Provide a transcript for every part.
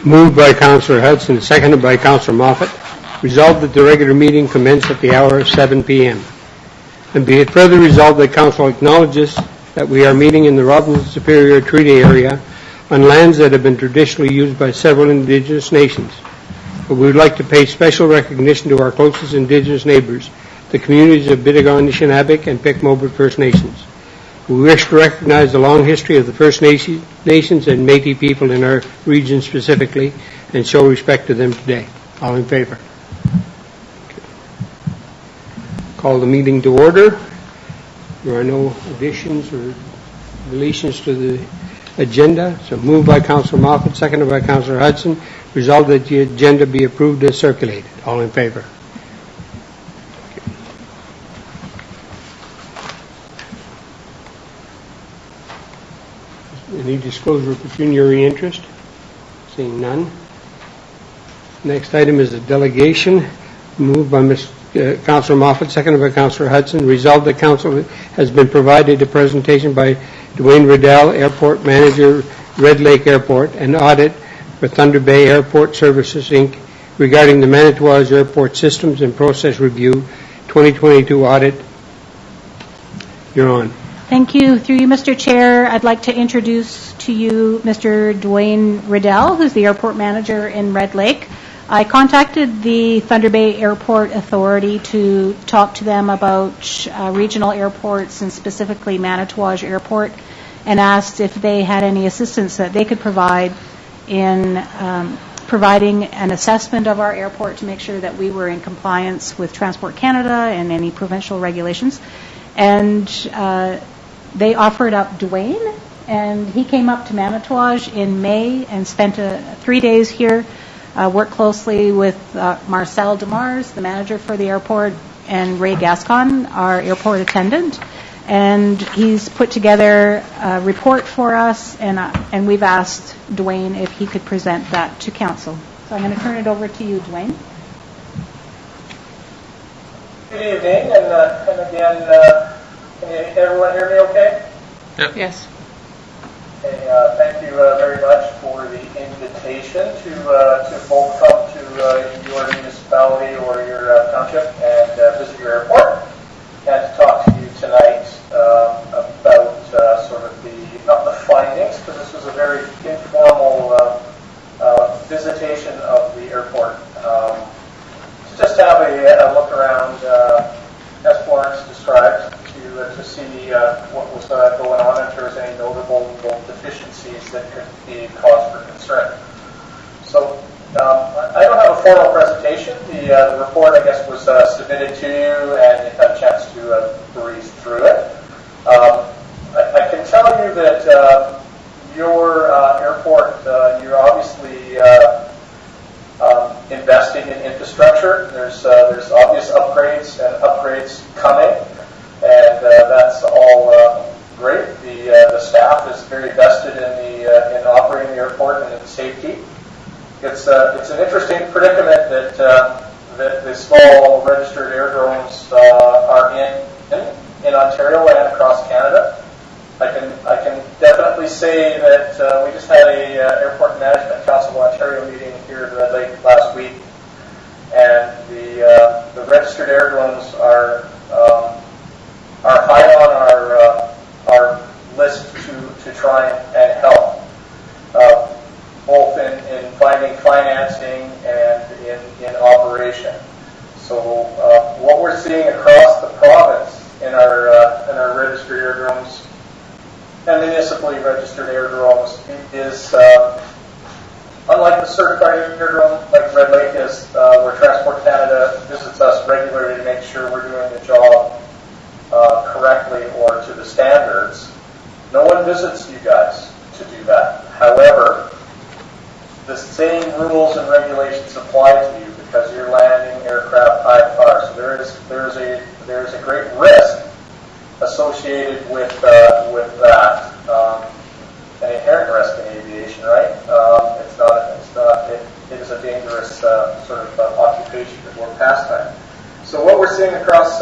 Moved by Councillor Hudson, seconded by Councillor Moffat. Resolved that the regular meeting commence at the hour of 7 p.m. And be it further resolved that Council acknowledges that we are meeting in the Robinson Superior Treaty Area on lands that have been traditionally used by several Indigenous nations. But we would like to pay special recognition to our closest Indigenous neighbours, the communities of Bidagong, Nishinabek, and Pic-Mobert First Nations. We wish to recognize the long history of the First Nations and Métis people in our region specifically and show respect to them today. All in favour? Call the meeting to order. There are no additions or deletions to the agenda. So moved by Councillor Moffat, seconded by Councillor Hudson. Resolved that the agenda be approved as circulated. All in favour? Any disclosure of pecuniary interest? Seeing none. Next item is a delegation. Moved by Councillor Moffat, seconded by Councillor Hudson. Resolved that Council has been provided a presentation by Dwayne Riddell, Airport Manager, Red Lake Airport, and audit for Thunder Bay Airport Services, Inc., regarding the Manitouwadge Airport Systems and Process Review 2022 audit. You're on. Thank you. Through you, Mr. Chair, I'd like to introduce to you Mr. Dwayne Riddell, who's the airport manager in Red Lake. I contacted the Thunder Bay Airport Authority to talk to them about regional airports and specifically Manitouwadge Airport, and asked if they had any assistance that they could provide in providing an assessment of our airport to make sure that we were in compliance with Transport Canada and any provincial regulations. And they offered up Dwayne, and he came up to Manitouwadge in May and spent 3 days here, worked closely with Marcel Demars, the manager for the airport, and Ray Gascon, our airport attendant. And he's put together a report for us, and we've asked Dwayne if he could present that to Council. So I'm going to turn it over to you, Dwayne. Good evening, and again, can everyone hear me okay? Yep. Yes. Okay, thank you very much for the invitation to both come to your municipality or your township and visit your airport, and to talk to you tonight about sort of not the findings, because this was a very informal visitation of the airport. To just have a look around, as Florence described, to see what was going on, and if there was any notable deficiencies that could be cause for concern. So I don't have a formal presentation. The report, I guess, was submitted to you, and you had a chance to breeze through it. I can tell you that your airport, you're obviously investing in infrastructure. There's obvious upgrades and upgrades coming, and that's all great. The staff is very vested in operating the airport and its safety. It's an interesting predicament that the small registered aerodromes are in Ontario and across Canada. I can definitely say that we just had a Airport Management Council of Ontario meeting here in Red Lake last week, and the registered aerodromes are high on our list to try and help, both in finding financing and in operation. So what we're seeing across the province in our registered aerodromes and municipally registered aerodromes is, unlike the certified aerodrome like Red Lake is, where Transport Canada visits us regularly to make sure we're doing the job correctly or to the standards. No one visits you guys to do that. However, the same rules and regulations apply to you because you're landing aircraft high far. So there is a great risk associated with that, an inherent risk in aviation, right? It is a dangerous sort of occupation or pastime. So what we're seeing across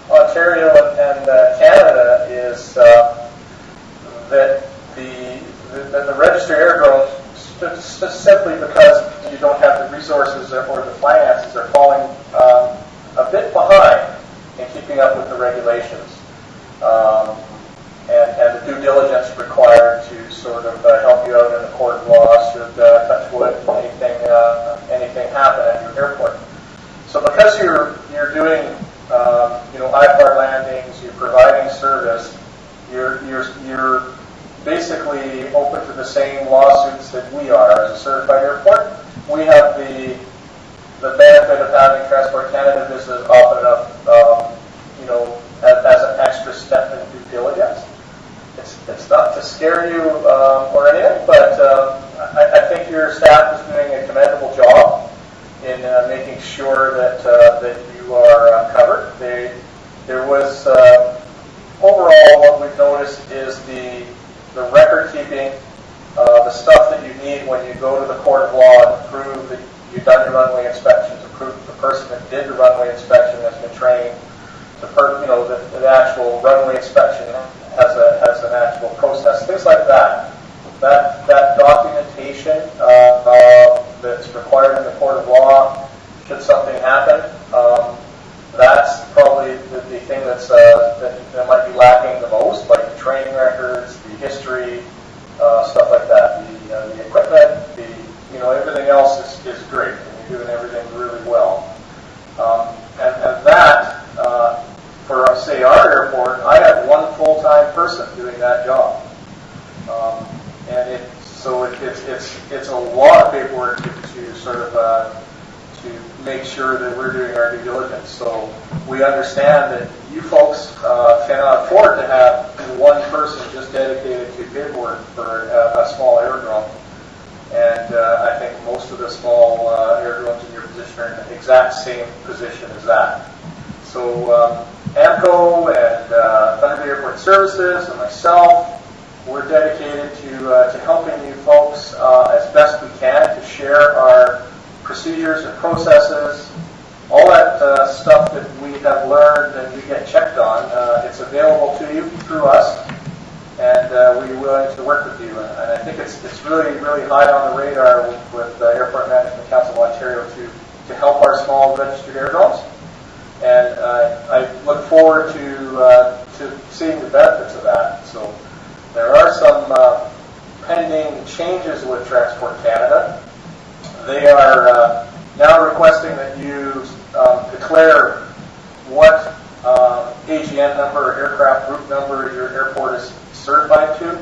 Ontario and Canada is that the registered aerodromes just simply because you don't have the resources or the finances are falling a bit behind in keeping up with the regulations and the due diligence required to sort of help you out in the court of law should touch wood anything happen at your airport. So because you're doing IFAR landings, you're providing service, you're basically open to the same lawsuits that we are as a certified airport. We have the benefit of having Transport Canada business often enough, as an extra step in due diligence. It's not to scare you or anything, but I think your staff is doing a commendable job in making sure that you are covered. There was overall what we've noticed is the record keeping, the stuff that you need when you go to the court of law and prove that you've done your runway inspection, to prove the person that did the runway inspection has been trained, the actual runway inspection has an actual process, things like that. That documentation that's required in the court of law, should something happen, that's probably the thing that might be lacking the most, like the training records, the history, stuff like that. The equipment, everything else is great, and you're doing everything really well. And that, for say our airport, I have one full-time person doing that job, and it's a lot of paperwork to sort of to make sure that we're doing our due diligence. So we understand that you folks cannot afford to have one person just dedicated to paperwork for a small aerodrome. And I think most of the small aerodromes in your position are in the exact same position as that. So AMCO and Thunder Bay Airport Services and myself, we're dedicated to helping you folks as best we can to share our procedures and processes, all that stuff that we have learned and we get checked on. It's available to you through us, and we're willing to work with you. And I think it's really, really high on the radar with the Airport Management Council of Ontario to help our small registered aerodromes. And I look forward to seeing the benefits of that. So there are some pending changes with Transport Canada. They are now requesting that you declare what AGN number or aircraft group number your airport is certified to.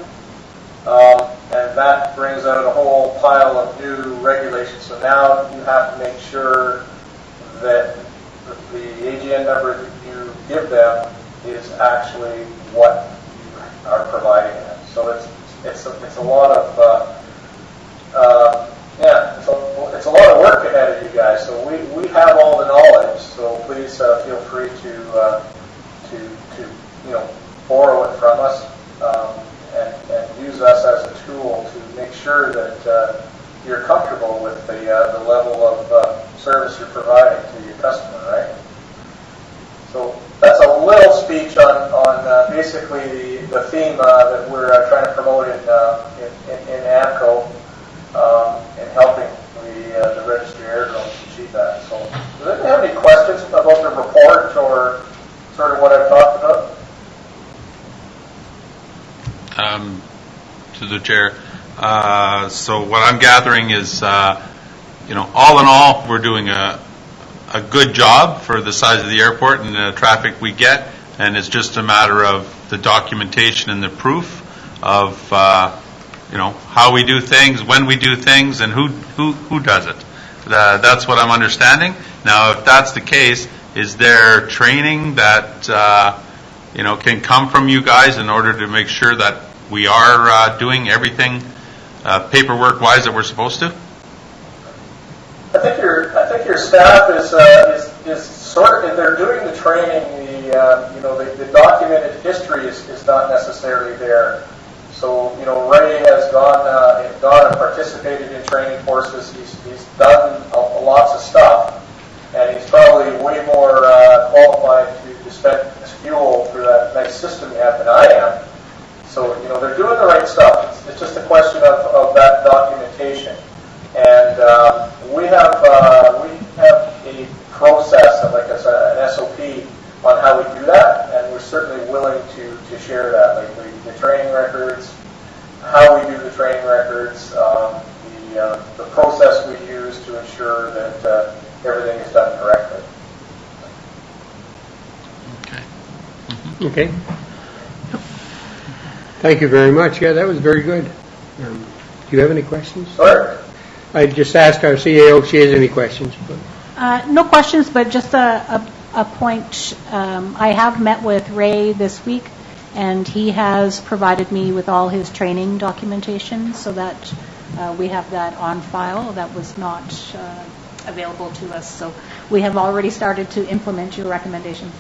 And that brings out a whole pile of new regulations. So now you have to make sure that the AGN number that you give them is actually what you are providing them. So it's a lot of it's a lot of work ahead of you guys. So we have all the knowledge. So please feel free to borrow it from us and use us as a tool to make sure that you're comfortable with the level of service you're providing to your customer, right? So that's a little speech on basically the theme that we're trying to promote in AMCO in helping the registered aerodromes achieve that. So does anyone have any questions about the report or sort of what I've talked about? To the chair. So what I'm gathering is, all in all, we're doing a good job for the size of the airport and the traffic we get, and it's just a matter of the documentation and the proof of, how we do things, when we do things, and who does it. That's what I'm understanding. Now, if that's the case, is there training that can come from you guys in order to make sure that we are doing everything paperwork-wise that we're supposed to? I think your staff is sort of, they're doing the training. The documented history is not necessarily there. So Ray has gone and participated in training courses. He's done lots of stuff, and he's probably way more qualified to dispense fuel through that nice system you have than I am. So they're doing the right stuff. It's just a question of that documentation. records, how we do the training records, the process we use to ensure that everything is done correctly. Okay. Okay. Thank you very much. Yeah, that was very good. Do you have any questions? Sure. I just asked our CAO if she has any questions. No questions, but just a point. I have met with Ray this week, and he has provided me with all his training documentation so that we have that on file. That was not available to us. So we have already started to implement your recommendations.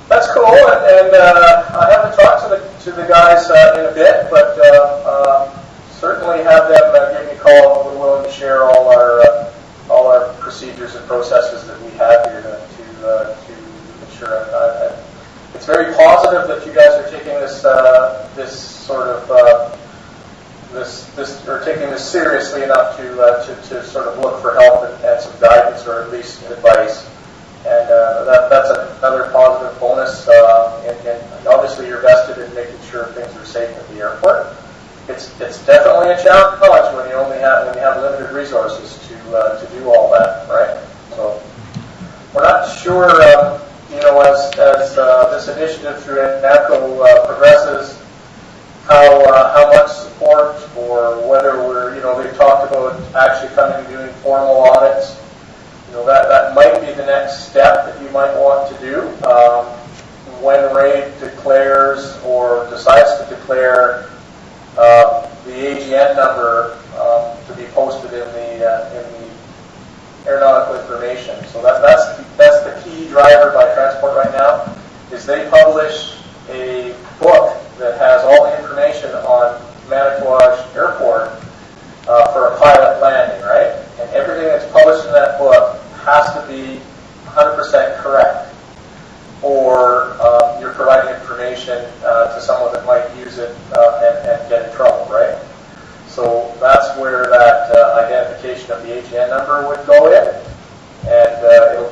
That's cool, and I haven't talked to the guys in a bit, but certainly have them give me a call. We're willing to share all our procedures and processes that we have here to ensure. It's very positive that you guys are taking this taking this seriously enough to sort of look for help and some guidance or at least advice. And that's another positive bonus. And obviously, you're vested in making sure things are safe at the airport. It's definitely a challenge when you have limited resources to do all that, right? So we're not sure, as this initiative through NAPCO progresses, how much support or whether they've talked about actually coming and doing formal audits. That might be the next step that you might want to do when Ray declares or decides to declare the AGN number to be posted in the aeronautical information. So that's the key driver by Transport right now, is they publish a book that has all the information on Manitouwadge Airport for a pilot landing, right? And everything that's published in that book has to be 100% correct, or you're providing information to someone that might use it and get in trouble, right? So that's where that identification of the AGN number would go in, and it'll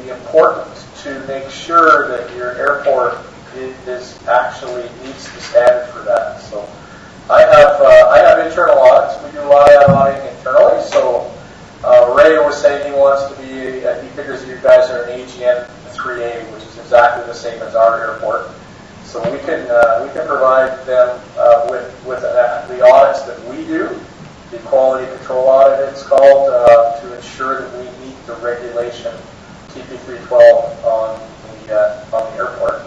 be important to make sure that your airport is actually meets the standard for that. So I have internal audits. We do a lot of that auditing internally. So Ray was saying he wants to be, he figures you guys are an AGN 3A, which is exactly the same as our airport. So we can provide them with the audits that we do, the quality control audit it's called, to ensure that we meet the regulation TP312 on the airport.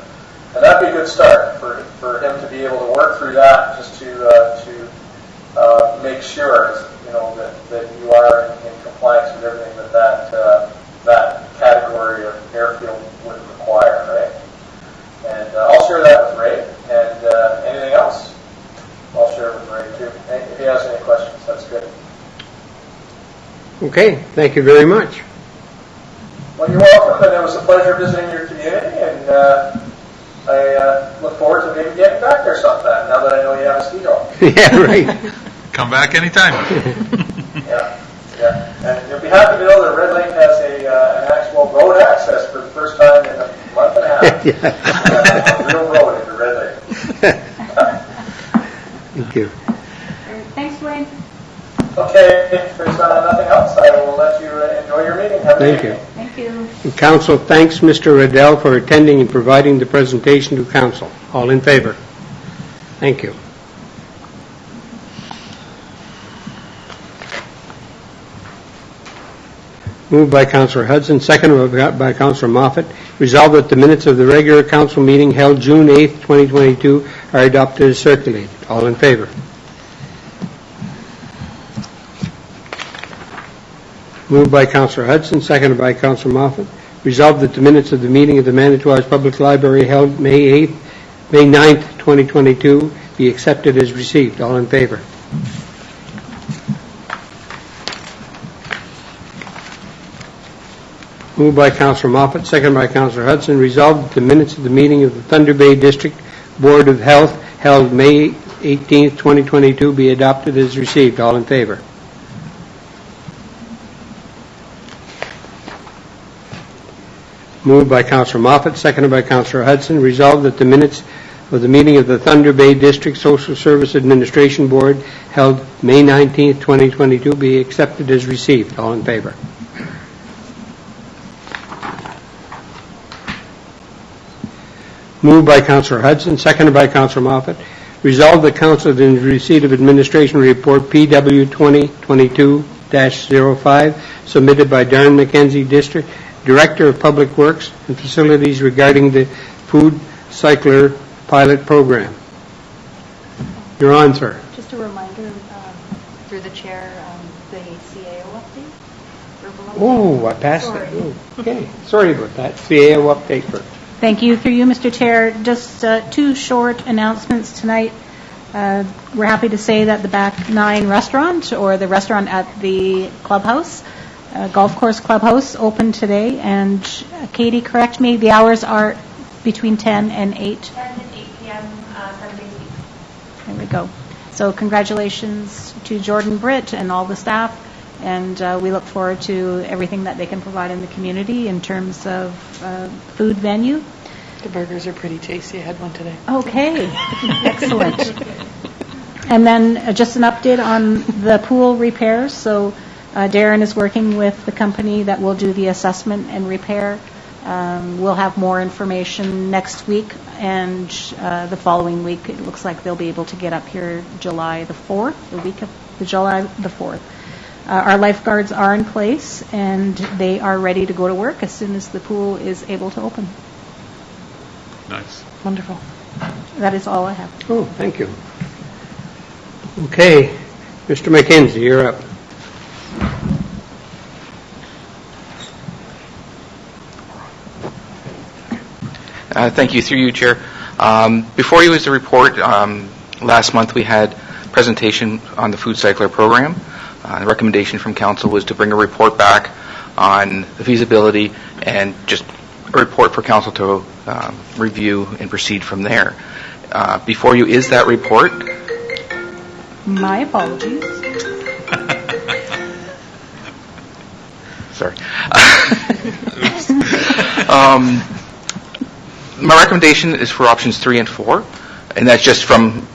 And that'd be a good start for him to be able to work through that, just to make sure that you are in compliance with everything that category of airfield would require, right? And I'll share that with Ray. And anything else, I'll share with Ray too. If he has any questions, that's good. Okay, thank you very much. Well, you're welcome, and it was a pleasure visiting your community, and I look forward to maybe getting back there sometime, now that I know you have a ski dog. Yeah, right. Come back anytime. Yeah. And you'll be happy to know that Red Lake has an actual road access for the first time in a month and a half. A real road into Red Lake. Thank you. Thanks, Dwayne. Okay, if there's nothing else, I will let you enjoy your meeting. Have a good evening. Thank you. And Council thanks Mr. Riddell for attending and providing the presentation to Council. All in favor? Thank you. Moved by Councillor Hudson, seconded by Councillor Moffat. Resolved that the minutes of the regular council meeting held June 8, 2022 are adopted as circulated. All in favor? Moved by Councillor Hudson, seconded by Councillor Moffat. Resolved that the minutes of the meeting of the Manitouwadge Public Library held May 9th, 2022 be accepted as received. All in favor? Moved by Councillor Moffat, seconded by Councillor Hudson. Resolved that the minutes of the meeting of the Thunder Bay District Board of Health held May 18th, 2022 be adopted as received. All in favor? Moved by Councillor Moffat, seconded by Councillor Hudson. Resolved that the minutes of the meeting of the Thunder Bay District Social Service Administration Board held May 19th, 2022 be accepted as received. All in favor? Moved by Councillor Hudson, seconded by Councillor Moffat. Resolved that Council is in receipt of Administration Report PW 2022-05 submitted by Darren McKenzie, District Director of Public Works and Facilities regarding the Food Cycler Pilot Program. You're on, sir. Just a reminder, through the chair, the CAO update. Verbal update. Oh, I passed that. Oh, okay, sorry about that. CAO update first. Thank you. Through you, Mr. Chair, just two short announcements tonight. We're happy to say that the Back Nine restaurant, or the restaurant at the clubhouse, golf course clubhouse, opened today. And Katie, correct me, the hours are between 10 and 8? 10 and 8 p.m. 7 days a week. There we go. So congratulations to Jordan Britt and all the staff. And we look forward to everything that they can provide in the community in terms of food venue. The burgers are pretty tasty. I had one today. Okay, excellent. And then just an update on the pool repairs. So Darren is working with the company that will do the assessment and repair. We'll have more information next week, and the following week it looks like they'll be able to get up here July the 4th, the week of the July the 4th. Our lifeguards are in place, and they are ready to go to work as soon as the pool is able to open. Nice. Wonderful. That is all I have. Oh, thank you. Okay, Mr. McKenzie, you're up. Thank you. Through you, Chair. Before you is the report. Last month we had a presentation on the Food Cycler program. The recommendation from Council was to bring a report back on the feasibility and just a report for Council to review and proceed from there. Before you is that report. My apologies. Sorry. My recommendation is for options 3 and 4, and that's just from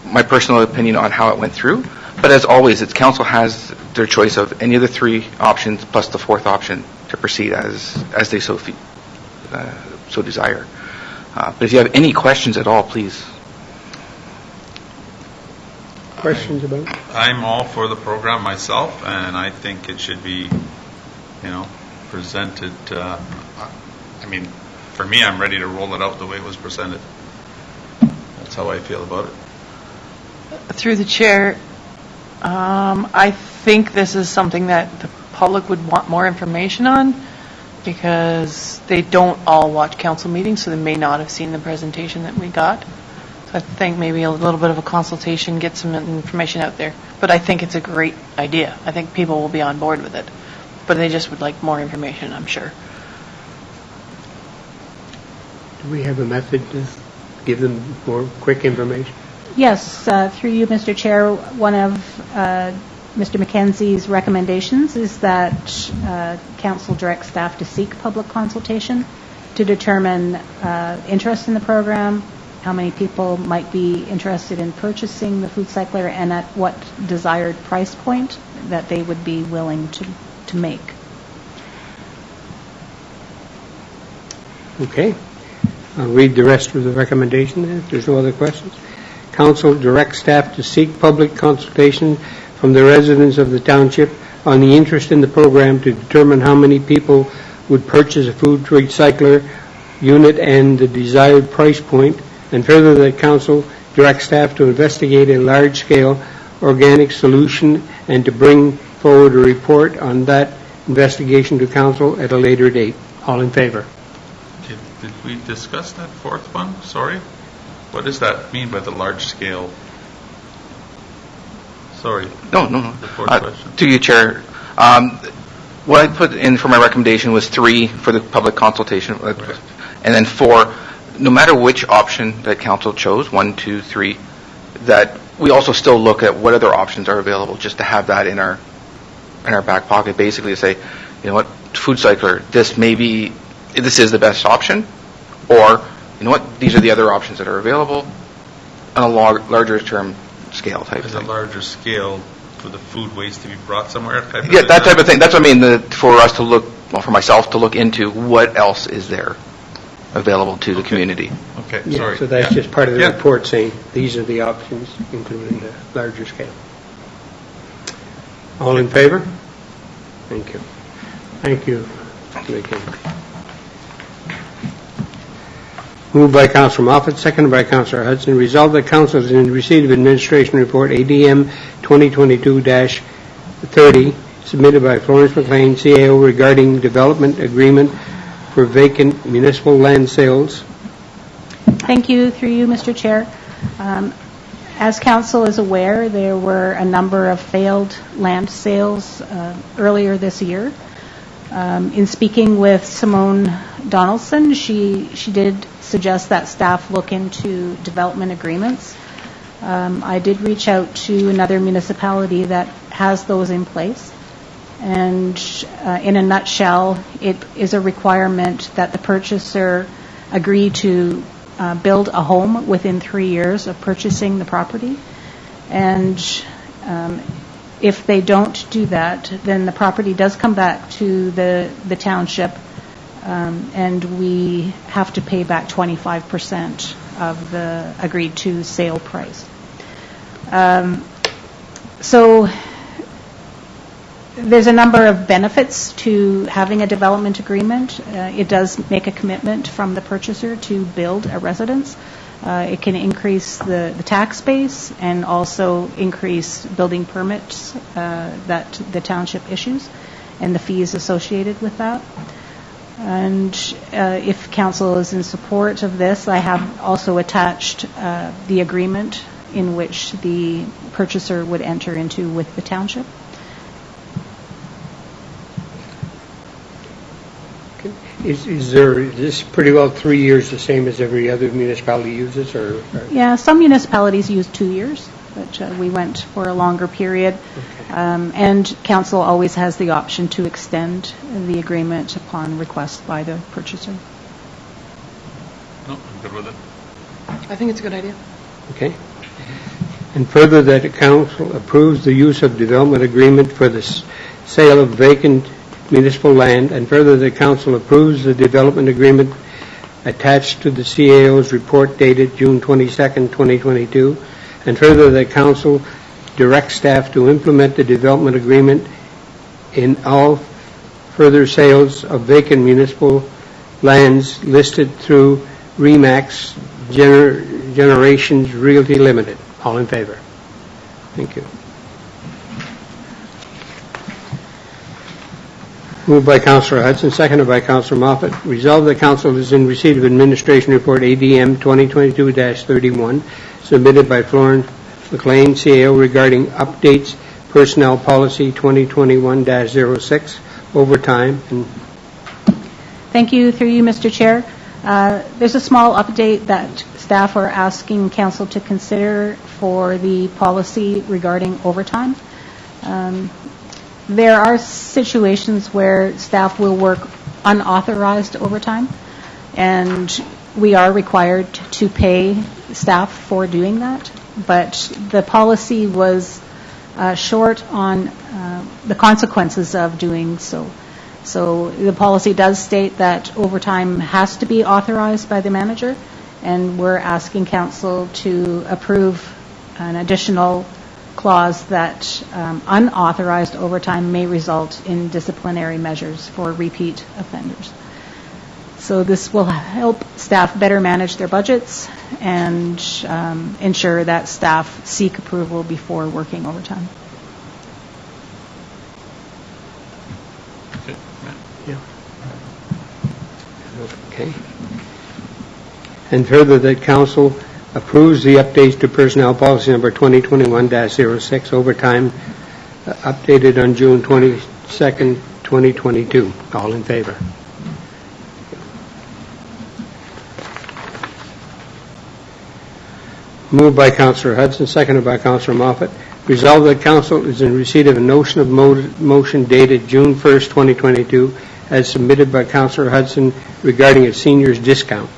my personal opinion on how it went through. But as always, it's Council has their choice of any of the 3 options plus the 4th option to proceed as they so desire. But if you have any questions at all, please. Questions about it? I'm all for the program myself, and I think it should be, presented. For me, I'm ready to roll it out the way it was presented. That's how I feel about it. Through the chair, I think this is something that the public would want more information on, because they don't all watch council meetings, so they may not have seen the presentation that we got. So I think maybe a little bit of a consultation, get some information out there. But I think it's a great idea. I think people will be on board with it. But they just would like more information, I'm sure. Do we have a method to give them more quick information? Yes, through you, Mr. Chair, one of Mr. McKenzie's recommendations is that Council direct staff to seek public consultation to determine interest in the program, how many people might be interested in purchasing the Food Cycler, and at what desired price point that they would be willing to make. Okay. I'll read the rest of the recommendation then, if there's no other questions. Council directs staff to seek public consultation from the residents of the township on the interest in the program to determine how many people would purchase a food recycler unit and the desired price point, and further that Council directs staff to investigate a large-scale organic solution and to bring forward a report on that investigation to Council at a later date. All in favor? Did we discuss that 4th one? Sorry? What does that mean by the large scale? Sorry. No. The 4th question. To you, Chair. What I put in for my recommendation was 3 for the public consultation, and then 4, no matter which option that Council chose, 1, 2, 3, that we also still look at what other options are available, just to have that in our back pocket, basically to say, Food Cycler, this is the best option, or, you know what, these are the other options that are available on a larger term scale type As a thing. larger scale for the food waste to be brought somewhere? Yeah, that type of thing. That's what I mean, for us to look, well, for myself to look into what else is there available to the community. Okay, Yeah, sorry. so that's just part of the Yeah. report saying, these are the options, including the larger scale. All in favor? Thank you. Thank you, Mr. McKinley. Moved by Councilor Moffat, seconded by Councilor Hudson. Resolved that council is in receipt of administration report ADM 2022-30 submitted by Florence McLean, CAO, regarding development agreement for vacant municipal land sales. Thank you, through you, Mr. Chair. As council is aware, there were a number of failed land sales earlier this year. In speaking with Simone Donaldson, she did suggest that staff look into development agreements. I did reach out to another municipality that has those in place. And in a nutshell, it is a requirement that the purchaser agree to build a home within 3 years of purchasing the property. And if they don't do that, then the property does come back to the township, and we have to pay back 25% of the agreed to sale price. So there's a number of benefits to having a development agreement. It does make a commitment from the purchaser to build a residence. It can increase the tax base and also increase building permits that the township issues and the fees associated with that. And if council is in support of this, I have also attached the agreement in which the purchaser would enter into with the township. Is this pretty well 3 years, the same as every other municipality uses, or? Yeah, some municipalities use 2 years, but we went for a longer period. And council always has the option to extend the agreement upon request by the purchaser. No, I'm good with it. I think it's a good idea. Okay. And further, that the council approves the use of development agreement for the sale of vacant municipal land, and further, the council approves the development agreement attached to the CAO's report dated June 22nd, 2022, and further, the council directs staff to implement the development agreement in all further sales of vacant municipal lands listed through RE/MAX Generations Realty Limited. All in favor? Thank you. Moved by Councillor Hudson, seconded by Councillor Moffat. Resolved that council is in receipt of administration report ADM 2022-31 submitted by Florence McLean, CAO, regarding updates personnel policy 2021-06 overtime. And Thank you, through you, Mr. Chair. There's a small update that staff are asking council to consider for the policy regarding overtime. There are situations where staff will work unauthorized overtime, and we are required to pay staff for doing that. But the policy was short on the consequences of doing so. So the policy does state that overtime has to be authorized by the manager, and we're asking council to approve an additional clause that unauthorized overtime may result in disciplinary measures for repeat offenders. So this will help staff better manage their budgets and ensure that staff seek approval before working overtime. Okay. yeah. Okay. And further, that council approves the updates to personnel policy number 2021-06 overtime updated on June 22nd, 2022. All in favor? Moved by Councillor Hudson, seconded by Councillor Moffat. Resolved that council is in receipt of a notion of motion dated June 1st, 2022, as submitted by Councillor Hudson regarding a seniors discount,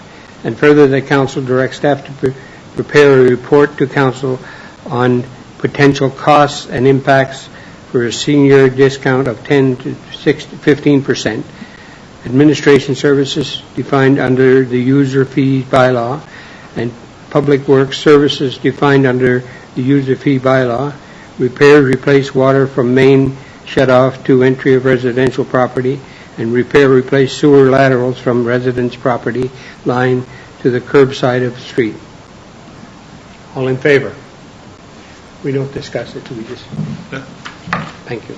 and further that council directs staff to prepare a report to council on potential costs and impacts for a senior discount of 10 to 15%. Administration services defined under the user fee bylaw, and public works services defined under the user fee bylaw. Repair, replace water from main shut-off to entry of residential property, and repair, replace sewer laterals from residence property line to the curbside of the street. All in favor? We don't discuss it, we just... Yeah. Thank you.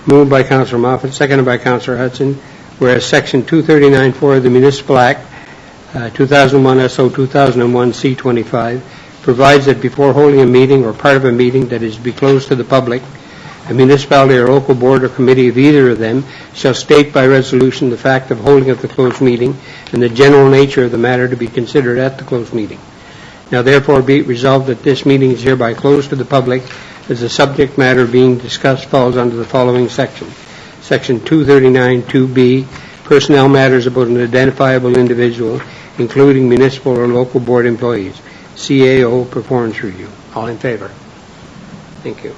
Moved by Councillor Moffat, seconded by Councillor Hudson, whereas Section 239.4 of the Municipal Act, 2001 SO 2001 C25, provides that before holding a meeting or part of a meeting that is to be closed to the public, a municipality or local board or committee of either of them shall state by resolution the fact of holding of the closed meeting and the general nature of the matter to be considered at the closed meeting. Now therefore be it resolved that this meeting is hereby closed to the public as the subject matter being discussed falls under the following section. Section 239.2b, personnel matters about an identifiable individual, including municipal or local board employees. CAO performance review. All in favor? Thank you.